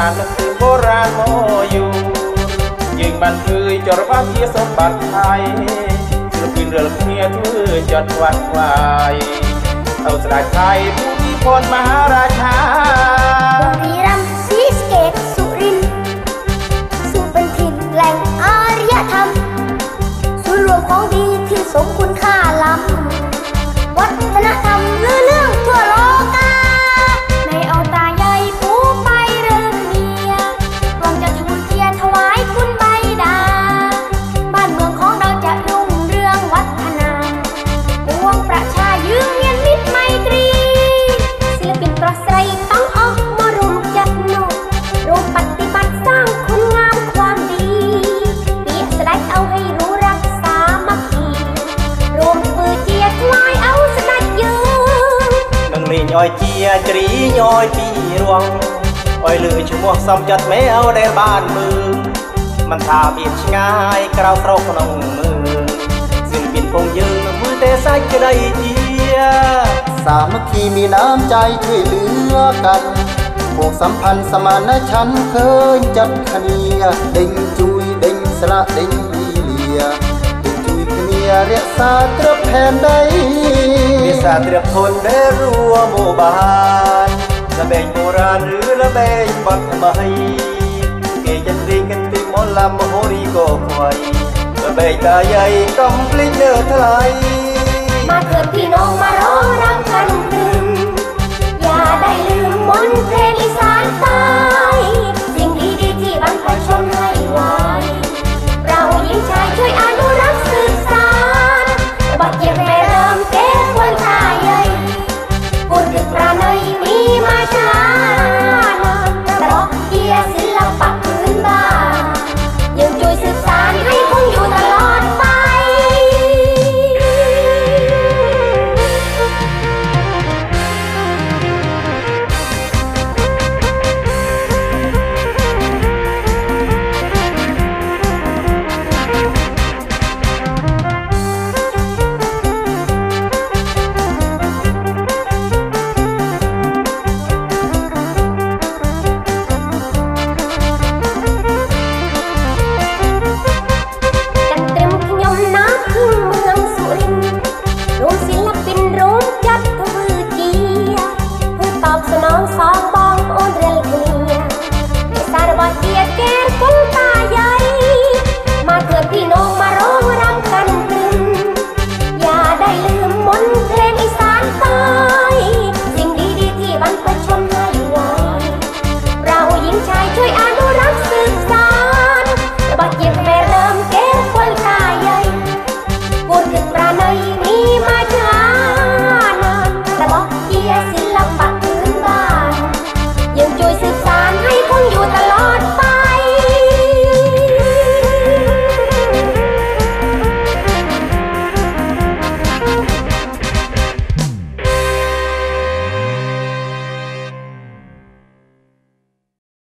านนึกถึงโบราณโมอยู่ยิงบันคืยจรบ้านเทียสมบัติไทยศิลปินเรือเมียทื่อจัดวัดวายเอาสลายไทยผู้มีพลมหาราชาบุรีรัมย์ศรีสะเกษสุรินทร์สู่เป็นถิ่นแหล่งอารยธรรมส่วนรวมของดีที่สมคุณค่าล้ำวัฒนธรรมเรื่องทั่วโลกาไม่เอาตาใหญ่ปูไปเรื่องเมียหวังจะทูลเทียนถวายคุณใบดาบ้านเมืองของเราจะรุ่งเรืองวัฒนาปวงประชายืนเยียนมิตรไมตรีศิลปินประไสต้องออกมารวมจัดโนรวมปฏิบัติสร้างคุณงามความดีเปียสลายเอาให้รู้รักสามัคคีรวมมือเจียถวายเอาสนัดยืนนังลีย้อยเจียจรีย้อยปีรวงอ้อยลือชั่วโมงซ้ำจัดแม่เอาได้บ้านมือมันทาเบียดง่ายกล่าวเราขนมมือศิลปินคงยืนมือเตะใส่จะได้เจียสามัคคีมีน้ำใจช่วยเหลือกันพวกสัมพันธ์สมานฉันท์เคยจัดคเนียเด้งจุยเด้งสละเด้งลีเลียเด้งจุยคเนียเรียกสาตรแผ่นใดเรียกสาตรทนได้รัวโมบานละเบงโบราณหรือละเบงบัดใบเกจันรีกันติมอลำมโหรีก็คอยละเบงตาใหญ่กำปลิ้งเนื้อทลายมาเถิดพี่น้องมา